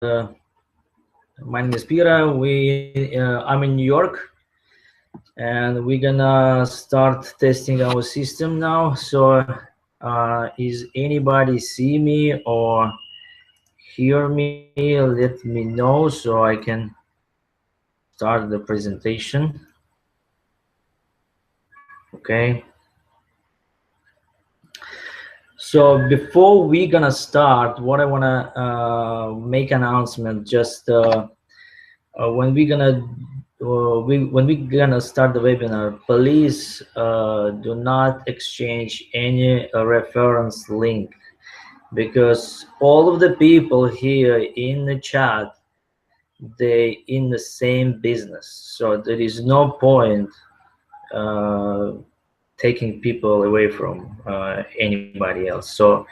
my name is Pira. I'm in New York, and we're gonna start testing our system now. So, is anybody see me or hear me? Let me know so I can start the presentation. Okay. So before we're gonna start, what I wanna make announcement. Just when we're gonna start the webinar, please do not exchange any reference link, because all of the people here in the chat, they in the same business, so there is no point taking people away from anybody else. So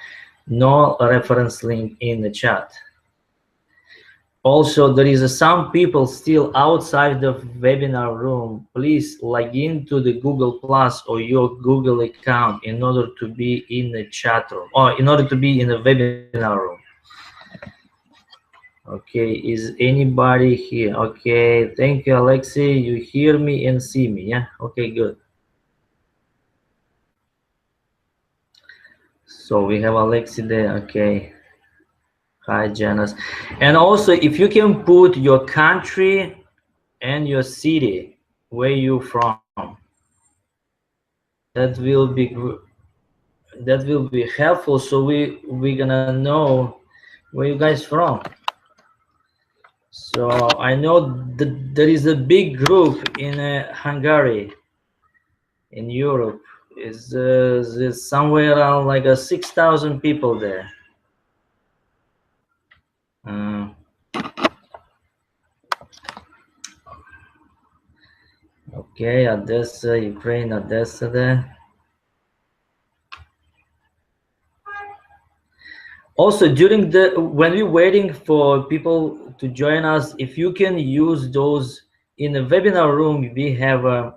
no reference link in the chat. Also, there is some people still outside the webinar room. Please log into the Google Plus or your Google account in order to be in the chat room, or in order to be in the webinar room. Okay, is anybody here? Okay, thank you, Alexei. You hear me and see me, yeah? Okay, good. So we have Alexei there, okay. Hi, Janice. And also, if you can put your country and your city, where you from, that will be helpful, so we're gonna know where you guys from. So I know that there is a big group in Hungary, in Europe. Is somewhere around like 6,000 people there. Okay, Odessa, Ukraine, Odessa there. Also, during when we're waiting for people to join us, if you can use those in the webinar room, we have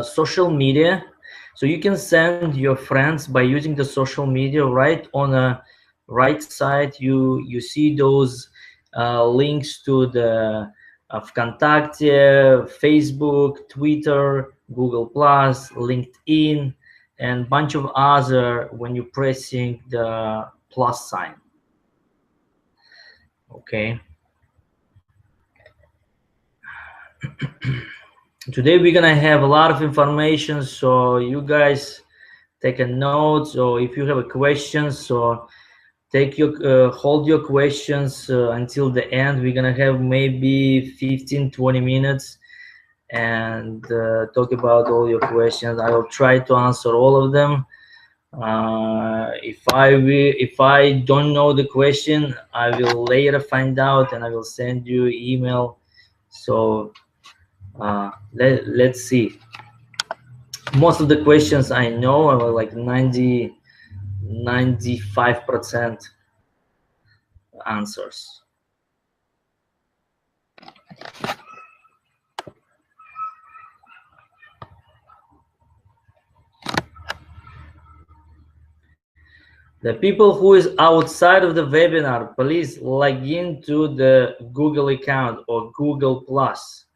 social media, so you can send your friends by using the social media. Right on the right side, you see those links to the Vkontakte, Facebook, Twitter, Google Plus, LinkedIn, and a bunch of other when you're pressing the plus sign. Okay. Today we're gonna have a lot of information, so you guys take a note. So if you have a question, so take your hold your questions until the end. We're gonna have maybe 15-20 minutes and talk about all your questions. I will try to answer all of them. If I don't know the question, I will later find out and I will send you email. So let's see. Most of the questions I know are like 95% answers. The people who is outside of the webinar, please log into the Google account or Google Plus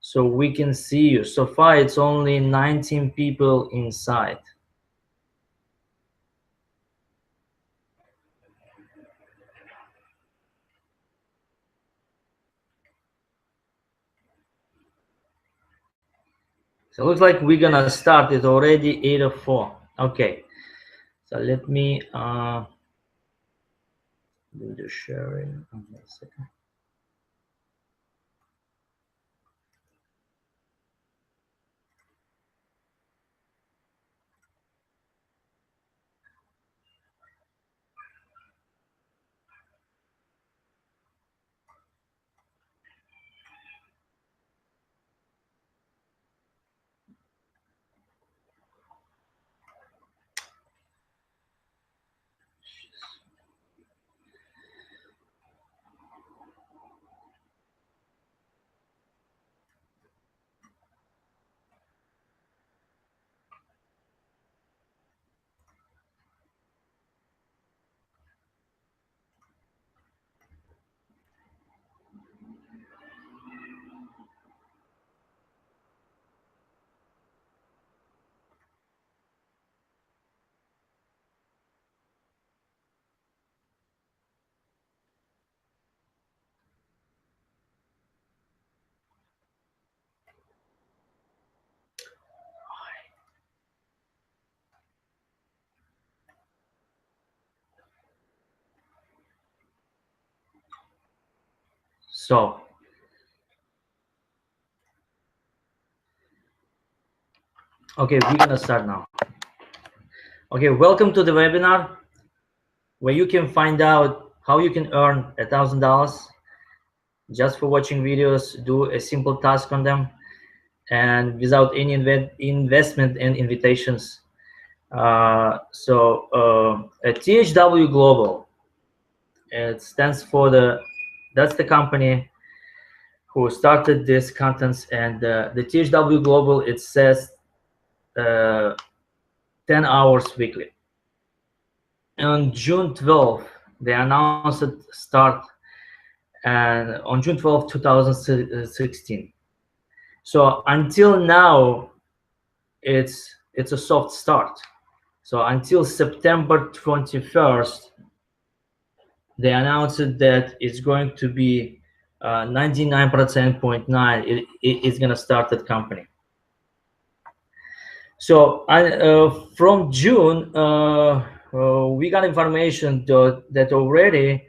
so we can see you. So far, it's only 19 people inside. So it looks like we're gonna start it already 8:04. Okay, so let me do the sharing. One second. So okay, we're gonna start now. Okay, welcome to the webinar where you can find out how you can earn $1,000 just for watching videos, do a simple task on them, and without any investment and invitations. A THW Global, it stands for that's the company who started this contents, and the THW Global, it says 10 hours weekly. On June 12th, they announced it start, and on June 12th, 2016. So until now, it's a soft start. So until September 21st, they announced that it's going to be 99.9%. It's going to start that company. So from June, we got information that already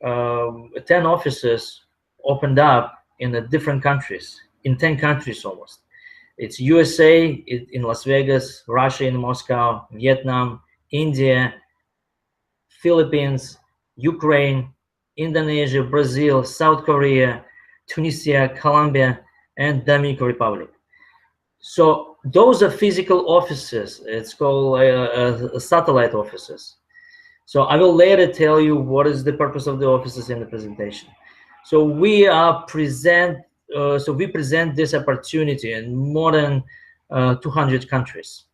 10 offices opened up in the different countries, in 10 countries almost. It's USA in Las Vegas, Russia in Moscow, Vietnam, India, Philippines, Ukraine, Indonesia, Brazil, South Korea, Tunisia, Colombia, and Dominican Republic. So those are physical offices. It's called satellite offices. So I will later tell you what is the purpose of the offices in the presentation. So we present this opportunity in more than 200 countries.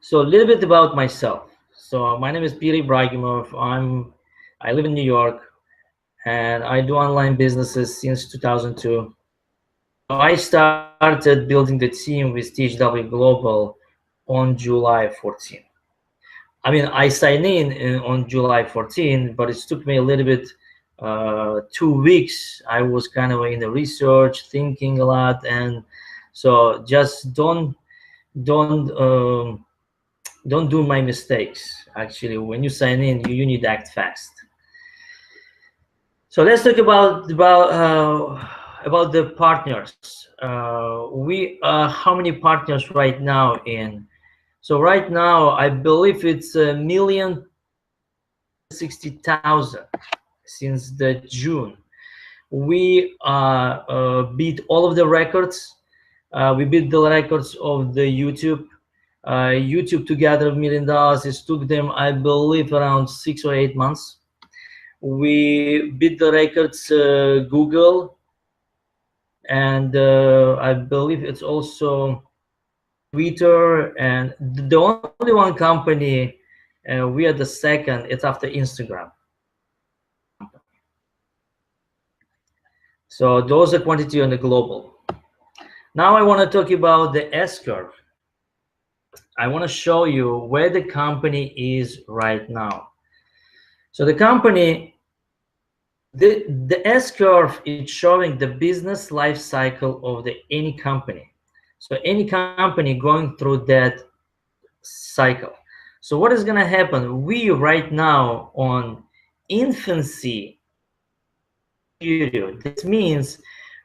So a little bit about myself. So my name is Peter Ibrahimov. I live in New York, and I do online businesses since 2002. So I started building the team with THW Global on July 14. I mean, I signed in on July 14, but it took me a little bit, 2 weeks. I was kind of in the research, thinking a lot, and so just don't do my mistakes. Actually, when you sign in, you need to act fast. So let's talk about the partners. We how many partners right now in? So right now, I believe it's 1,060,000 since the June. We beat all of the records. We beat the records of the YouTube. YouTube together $1 million. It took them, I believe, around 6 or 8 months. We beat the records Google, and I believe it's also Twitter, and the only one company we are the second. It's after Instagram. So those are quantity on the global. Now I want to talk about the S curve. I want to show you where the company is right now. So the company, the S curve is showing the business life cycle of any company. So any company going through that cycle. So what is going to happen? We right now on infancy period. This means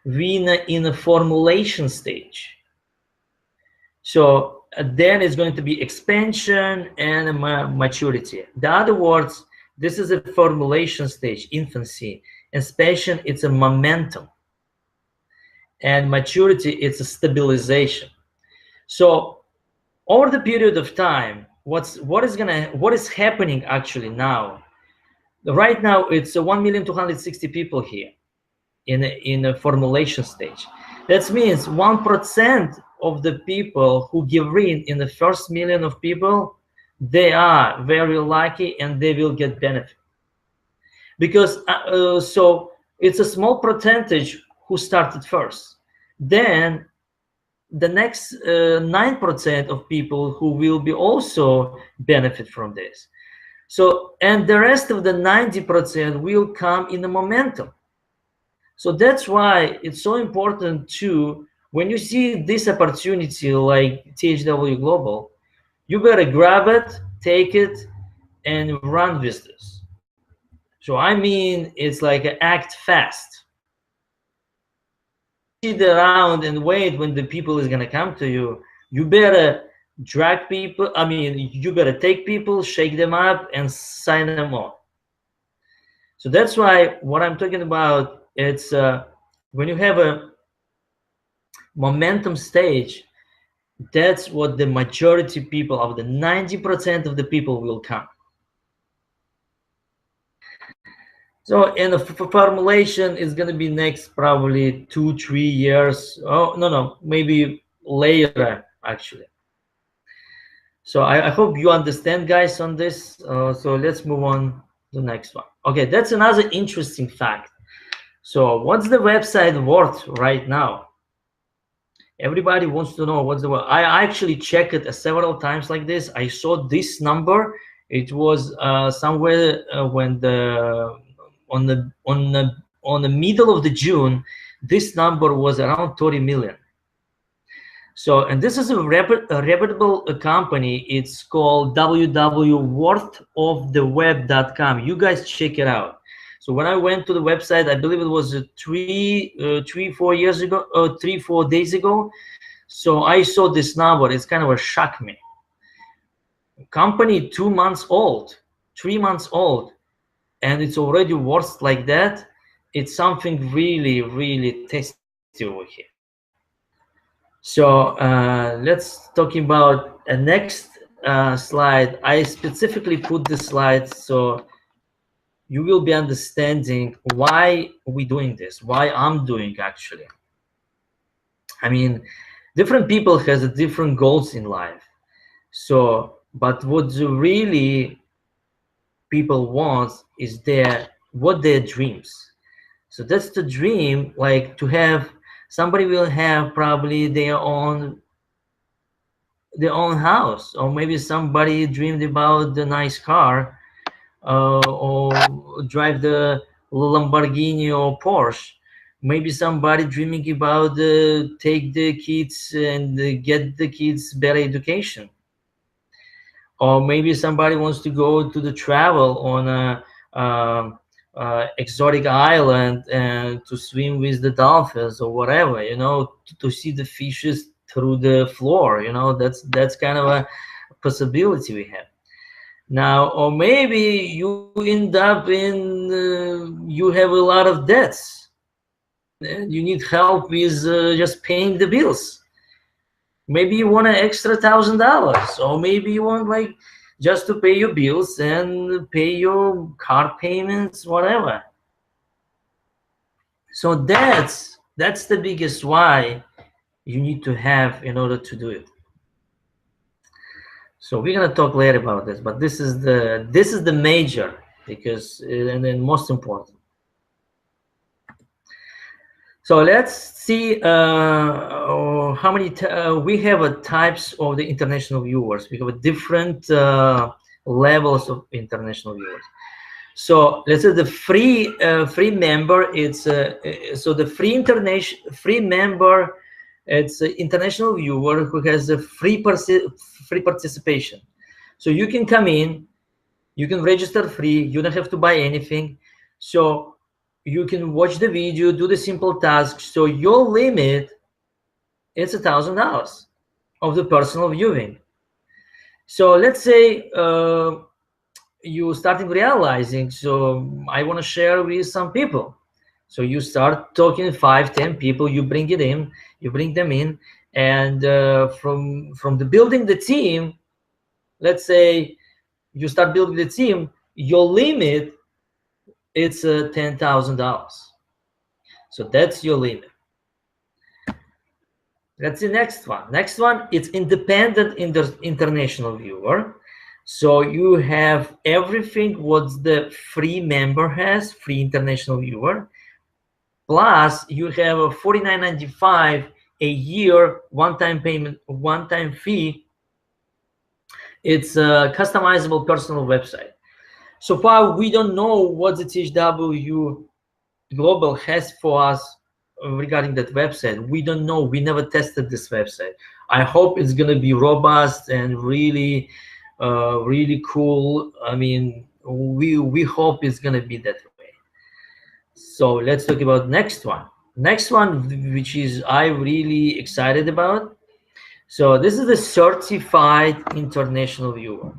we in a formulation stage. So then it's going to be expansion and maturity. In other words, this is a formulation stage, infancy. Expansion, it's a momentum. And maturity, it's a stabilization. So over the period of time, what is happening actually now? Right now, it's 1,260,000 people here in a formulation stage. That means 1% of the people who give in the first million of people, they are very lucky and they will get benefit. Because so it's a small percentage who started first. Then the next 9% of people who will be also benefit from this. So, and the rest of the 90% will come in the momentum. So that's why it's so important to, when you see this opportunity like THW Global, you better grab it, take it, and run with this. So I mean, it's like act fast. Sit around and wait when the people is gonna come to you. You better drag people. I mean, you better take people, shake them up, and sign them on. So that's why what I'm talking about, it's when you have a momentum stage, that's what the majority people of the 90% of the people will come. So in the formulation is going to be next probably 2-3 years. Oh, no, maybe later actually. So I hope you understand, guys, on this. So let's move on to the next one. Okay, that's another interesting fact. So what's the website worth right now? Everybody wants to know what's the word. I actually checked it several times like this. I saw this number. It was somewhere when on the middle of the June, this number was around 30 million. So, and this is a reputable company. It's called www.worthoftheweb.com. You guys check it out. So when I went to the website, I believe it was 3-4 years ago, 3-4 days ago. So I saw this number. It's kind of a shock me. Company 2 months old, 3 months old, and it's already worth like that. It's something really, really tasty over here. So let's talk about a next slide. I specifically put this slide so you will be understanding why we're doing this, why I'm doing actually. I mean, different people has different goals in life. So, but what really people want is what their dreams. So that's the dream, like to have, somebody will have probably their own house, or maybe somebody dreamed about the nice car, or drive the Lamborghini or Porsche. Maybe somebody dreaming about take the kids and get the kids better education. Or maybe somebody wants to go to the travel on a exotic island and to swim with the dolphins or whatever, you know, to see the fishes through the floor, you know. That's kind of a possibility we have now. Or maybe you end up in you have a lot of debts and you need help with just paying the bills. Maybe you want an extra $1,000, or maybe you want like just to pay your bills and pay your car payments, whatever. So that's the biggest why you need to have in order to do it. So we're gonna talk later about this, but this is the major, because and then most important. So let's see how many we have types of the international viewers. We have different levels of international viewers. So let's say the free member, it's so the free member, it's an international viewer who has a free participation. So you can come in, you can register free, you don't have to buy anything. So you can watch the video, do the simple tasks. So your limit is $1,000 of the personal viewing. So let's say you starting realizing, so I want to share with some people. So you start talking 5-10 people, you bring them in, and from the building the team, let's say you start building the team, your limit, it's $10,000. So that's your limit. That's the next one. Next one, it's independent international viewer. So you have everything what the free member has, free international viewer, plus you have a $49.95 a year one-time payment, one-time fee. It's a customizable personal website. So far, we don't know what the THW Global has for us regarding that website. We don't know. We never tested this website. I hope it's going to be robust and really, really cool. I mean, we hope it's gonna be that way. So let's talk about next one. Next one, which is I really excited about. So this is the certified international viewer.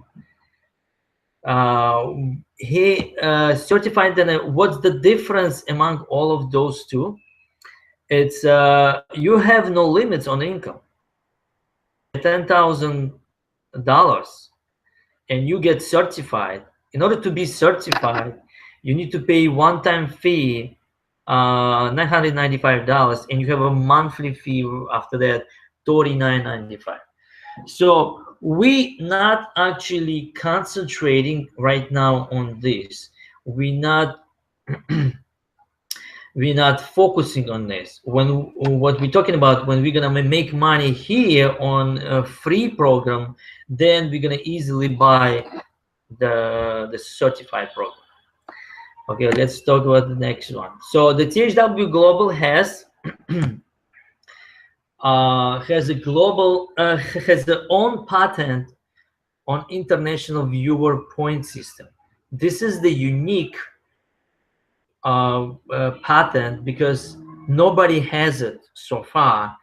He certified. Then what's the difference among all of those two? It's you have no limits on income. $10,000 and you get certified. In order to be certified, you need to pay one-time fee, $995, and you have a monthly fee after that, $39.95. So we not actually concentrating right now on this. We're not focusing on this. When what we're talking about, when we're gonna make money here on a free program, then we're gonna easily buy the certified program. Okay, let's talk about the next one. So the THW Global has a global has their own patent on international viewer point system. This is the unique patent because nobody has it so far.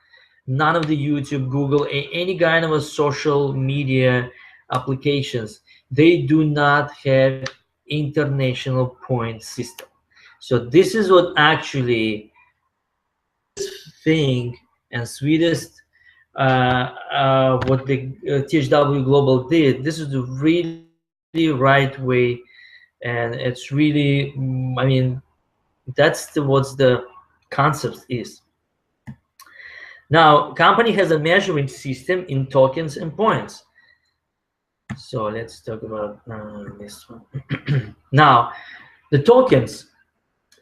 None of the YouTube, Google, any kind of a social media applications, they do not have international point system. So this is what actually thing and sweetest what the THW Global did. This is the really right way, and it's really I mean that's what's the concept is. Now company has a measuring system in tokens and points. So let's talk about this one. Now the tokens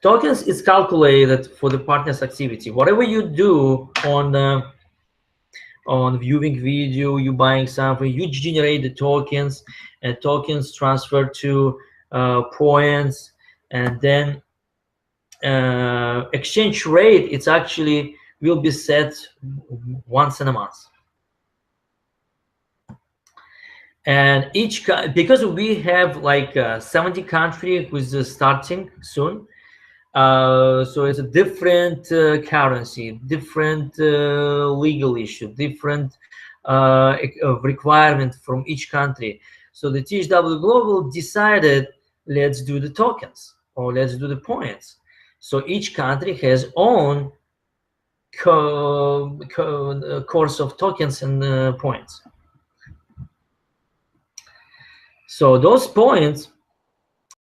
is calculated for the partner's activity. Whatever you do on viewing video, you buying something, you generate the tokens, and tokens transfer to points, and then exchange rate, it's actually will be set once in a month. And because we have like 70 countries with starting soon, so it's a different currency, different legal issue, different requirement from each country. So the THW Global decided, let's do the tokens or let's do the points. So each country has own course of tokens and points. So those points